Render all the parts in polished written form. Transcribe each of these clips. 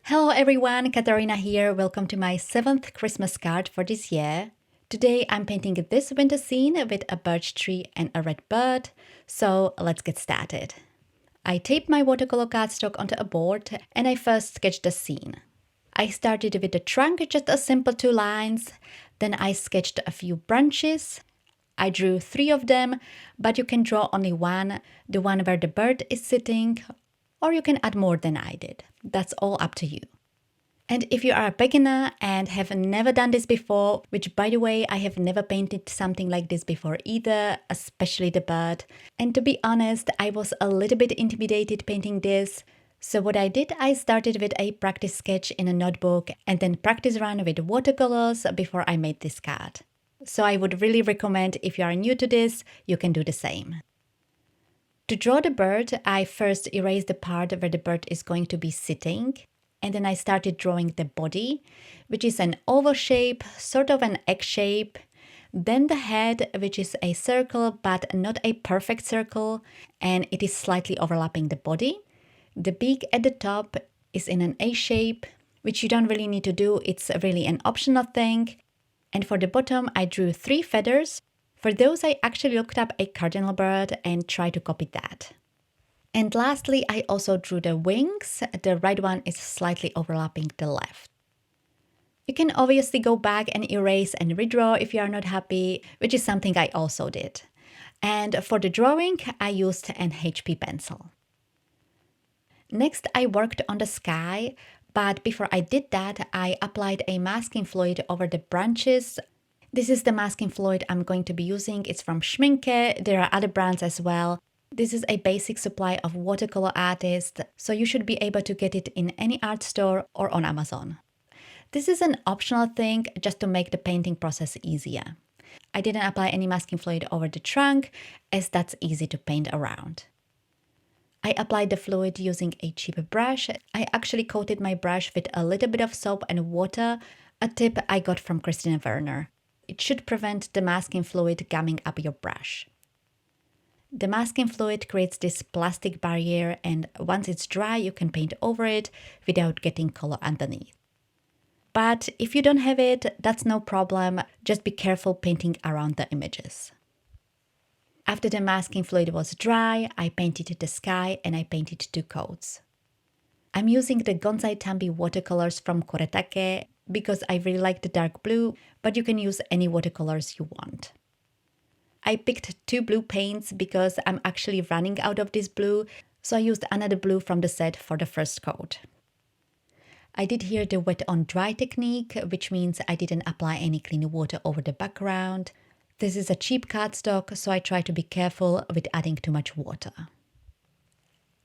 Hello everyone, Katarina here. Welcome to my 7th Christmas card for this year. Today I'm painting this winter scene with a birch tree and a red bird, so let's get started. I taped my watercolor cardstock onto a board and I first sketched the scene. I started with the trunk, just a simple 2 lines, then I sketched a few branches. I drew 3 of them, but you can draw only one, the one where the bird is sitting, or you can add more than I did. That's all up to you. And if you are a beginner and have never done this before, which by the way, I have never painted something like this before either, especially the bird. And to be honest, I was a little bit intimidated painting this. So what I did, I started with a practice sketch in a notebook and then practice run with watercolors before I made this card. So I would really recommend if you are new to this, you can do the same. To draw the bird, I first erased the part where the bird is going to be sitting, and then I started drawing the body, which is an oval shape, sort of an egg shape, then the head, which is a circle but not a perfect circle, and it is slightly overlapping the body. The beak at the top is in an A shape, which you don't really need to do, it's really an optional thing. And for the bottom, I drew 3 feathers. For those, I actually looked up a cardinal bird and tried to copy that. And lastly, I also drew the wings. The right one is slightly overlapping the left. You can obviously go back and erase and redraw if you are not happy, which is something I also did. And for the drawing, I used an HP pencil. Next, I worked on the sky, but before I did that, I applied a masking fluid over the branches. This is the masking fluid I'm going to be using. It's from Schminke. There are other brands as well. This is a basic supply of Watercolor Artist, so you should be able to get it in any art store or on Amazon. This is an optional thing just to make the painting process easier. I didn't apply any masking fluid over the trunk as that's easy to paint around. I applied the fluid using a cheap brush. I actually coated my brush with a little bit of soap and water, a tip I got from Christina Werner. It should prevent the masking fluid gumming up your brush. The masking fluid creates this plastic barrier, and once it's dry, you can paint over it without getting color underneath. But if you don't have it, that's no problem. Just be careful painting around the images. After the masking fluid was dry, I painted the sky and I painted 2 coats. I'm using the Gonzai Tambi watercolors from Koretake because I really like the dark blue, but you can use any watercolors you want. I picked 2 blue paints because I'm actually running out of this blue, so I used another blue from the set for the first coat. I did here the wet on dry technique, which means I didn't apply any clean water over the background. This is a cheap cardstock, so I try to be careful with adding too much water.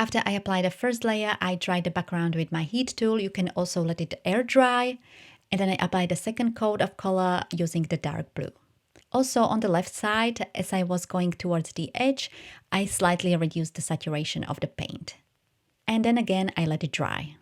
After I apply the first layer, I dry the background with my heat tool. You can also let it air dry. And then I apply the second coat of color using the dark blue. Also on the left side, as I was going towards the edge, I slightly reduced the saturation of the paint. And then again, I let it dry.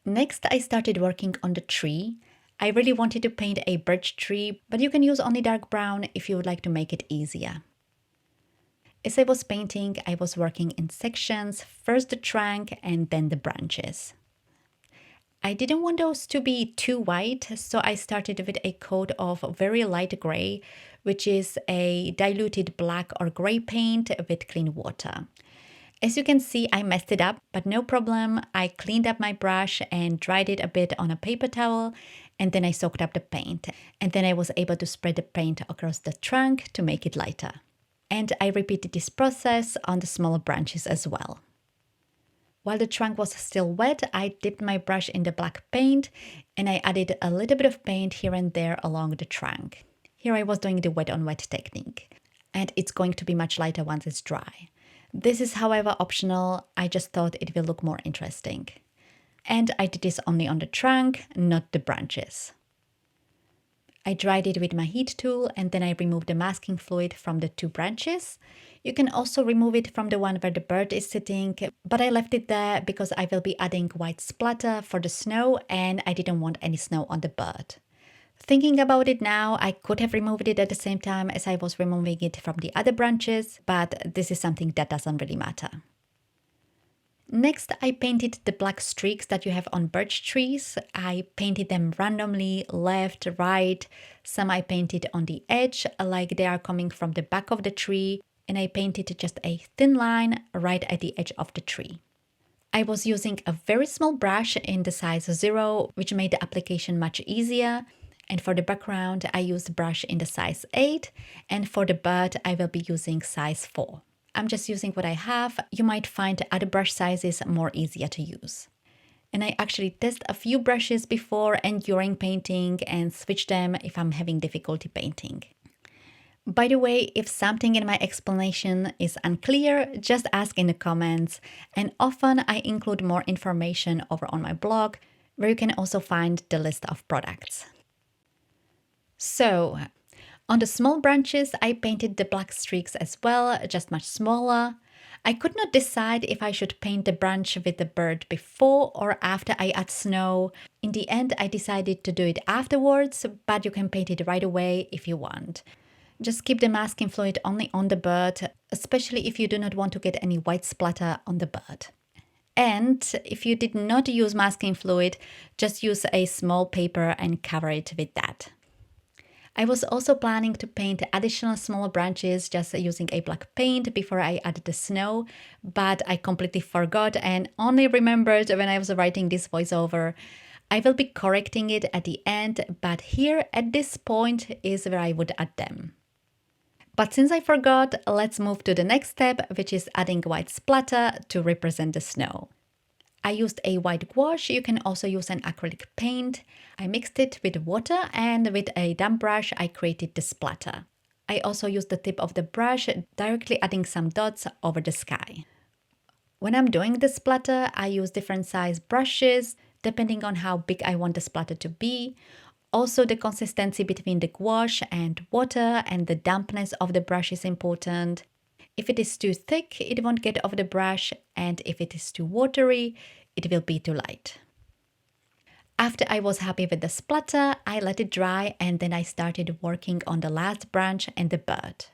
Next, I started working on the tree. I really wanted to paint a birch tree, but you can use only dark brown if you would like to make it easier. As I was painting, I was working in sections, first the trunk and then the branches. I didn't want those to be too white, so I started with a coat of very light gray, which is a diluted black or gray paint with clean water. As you can see, I messed it up, but no problem. I cleaned up my brush and dried it a bit on a paper towel, and then I soaked up the paint. And then I was able to spread the paint across the trunk to make it lighter. And I repeated this process on the smaller branches as well. While the trunk was still wet, I dipped my brush in the black paint, and I added a little bit of paint here and there along the trunk. Here I was doing the wet on wet technique, and it's going to be much lighter once it's dry. This is, however, optional. I just thought it will look more interesting. And I did this only on the trunk, not the branches. I dried it with my heat tool and then I removed the masking fluid from the 2 branches. You can also remove it from the one where the bird is sitting, but I left it there because I will be adding white splatter for the snow and I didn't want any snow on the bird. Thinking about it now, I could have removed it at the same time as I was removing it from the other branches, but this is something that doesn't really matter. Next, I painted the black streaks that you have on birch trees. I painted them randomly, left, right. Some I painted on the edge, like they are coming from the back of the tree, and I painted just a thin line right at the edge of the tree. I was using a very small brush in the size 0, which made the application much easier. And for the background, I used a brush in the size 8, and for the bird, I will be using size 4. I'm just using what I have. You might find other brush sizes more easier to use. And I actually test a few brushes before and during painting and switch them if I'm having difficulty painting. By the way, if something in my explanation is unclear, just ask in the comments, and often I include more information over on my blog, where you can also find the list of products. So, on the small branches, I painted the black streaks as well, just much smaller. I could not decide if I should paint the branch with the bird before or after I add snow. In the end, I decided to do it afterwards, but you can paint it right away if you want. Just keep the masking fluid only on the bird, especially if you do not want to get any white splatter on the bird. And if you did not use masking fluid, just use a small paper and cover it with that. I was also planning to paint additional smaller branches just using a black paint before I added the snow, but I completely forgot and only remembered when I was writing this voiceover. I will be correcting it at the end, but here at this point is where I would add them. But since I forgot, let's move to the next step, which is adding white splatter to represent the snow. I used a white gouache. You can also use an acrylic paint. I mixed it with water and with a damp brush I created the splatter. I also used the tip of the brush, directly adding some dots over the sky. When I'm doing the splatter, I use different size brushes, depending on how big I want the splatter to be. Also, the consistency between the gouache and water and the dampness of the brush is important. If it is too thick, it won't get off the brush, and if it is too watery, it will be too light. After I was happy with the splatter, I let it dry and then I started working on the last branch and the bird.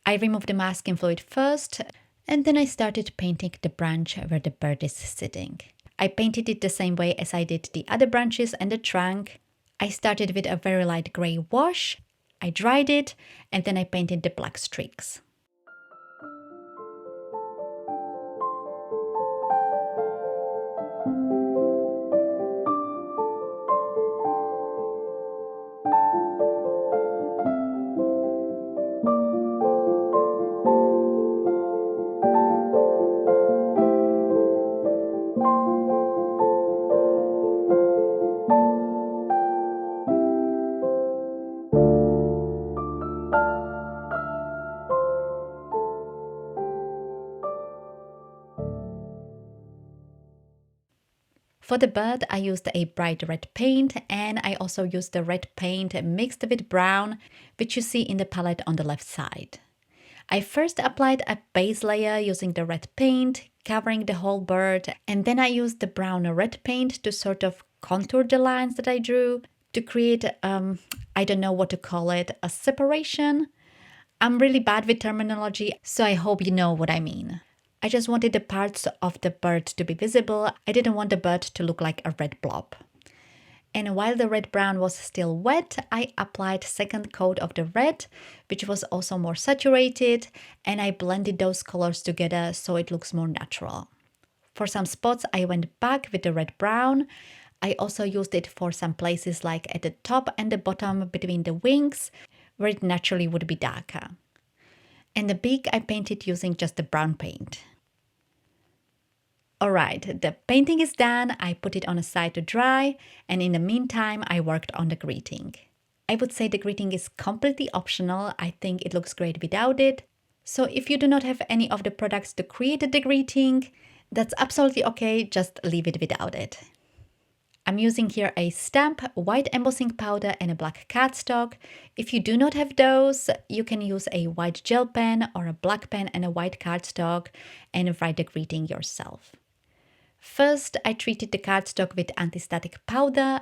I removed the masking fluid first, and then I started painting the branch where the bird is sitting. I painted it the same way as I did the other branches and the trunk. I started with a very light gray wash, I dried it, and then I painted the black streaks. For the bird, I used a bright red paint, and I also used the red paint mixed with brown, which you see in the palette on the left side. I first applied a base layer using the red paint, covering the whole bird, and then I used the brown red paint to sort of contour the lines that I drew to create, I don't know what to call it, a separation. I'm really bad with terminology, so I hope you know what I mean. I just wanted the parts of the bird to be visible. I didn't want the bird to look like a red blob. And while the red brown was still wet, I applied second coat of the red, which was also more saturated, and I blended those colors together so it looks more natural. For some spots, I went back with the red brown. I also used it for some places like at the top and the bottom between the wings, where it naturally would be darker. And the beak I painted using just the brown paint. Alright, the painting is done, I put it on a side to dry, and in the meantime I worked on the greeting. I would say the greeting is completely optional, I think it looks great without it. So if you do not have any of the products to create the greeting, that's absolutely okay, just leave it without it. I'm using here a stamp, white embossing powder and a black cardstock. If you do not have those, you can use a white gel pen or a black pen and a white cardstock and write the greeting yourself. First, I treated the cardstock with anti-static powder.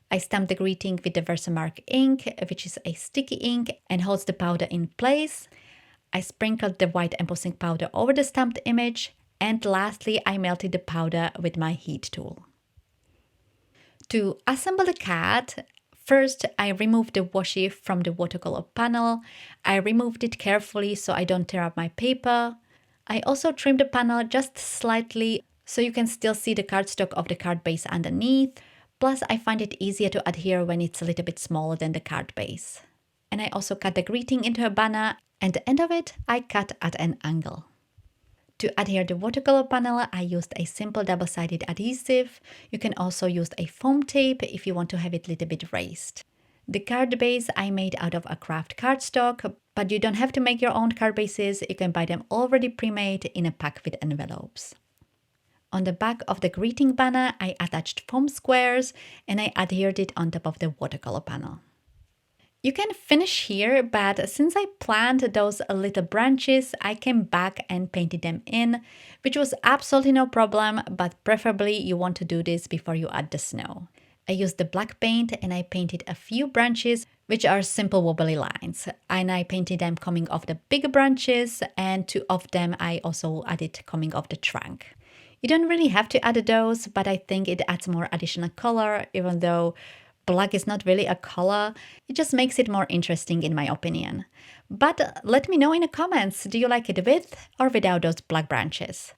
I stamped the greeting with the Versamark ink, which is a sticky ink and holds the powder in place. I sprinkled the white embossing powder over the stamped image, and lastly, I melted the powder with my heat tool. To assemble the card, first I removed the washi from the watercolor panel. I removed it carefully so I don't tear up my paper. I also trimmed the panel just slightly so you can still see the cardstock of the card base underneath. Plus, I find it easier to adhere when it's a little bit smaller than the card base. And I also cut the greeting into a banner, and the end of it I cut at an angle. To adhere the watercolor panel, I used a simple double-sided adhesive. You can also use a foam tape if you want to have it a little bit raised. The card base I made out of a craft cardstock, but you don't have to make your own card bases. You can buy them already pre-made in a pack with envelopes. On the back of the greeting banner, I attached foam squares and I adhered it on top of the watercolor panel. You can finish here, but since I planted those little branches, I came back and painted them in, which was absolutely no problem, but preferably you want to do this before you add the snow. I used the black paint and I painted a few branches, which are simple wobbly lines. And I painted them coming off the big branches, and two of them I also added coming off the trunk. You don't really have to add those, but I think it adds more additional color, even though black is not really a color. It just makes it more interesting in my opinion. But let me know in the comments, do you like it with or without those black branches?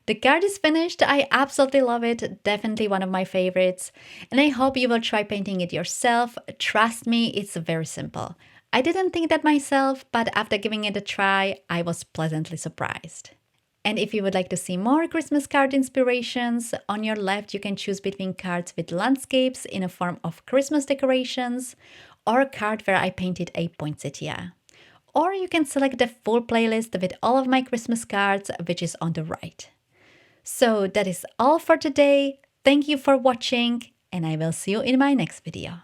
The card is finished. I absolutely love it. Definitely one of my favorites. And I hope you will try painting it yourself. Trust me, it's very simple. I didn't think that myself, but after giving it a try, I was pleasantly surprised. And if you would like to see more Christmas card inspirations, on your left you can choose between cards with landscapes in a form of Christmas decorations, or a card where I painted a poinsettia. Or you can select the full playlist with all of my Christmas cards, which is on the right. So that is all for today. Thank you for watching, and I will see you in my next video.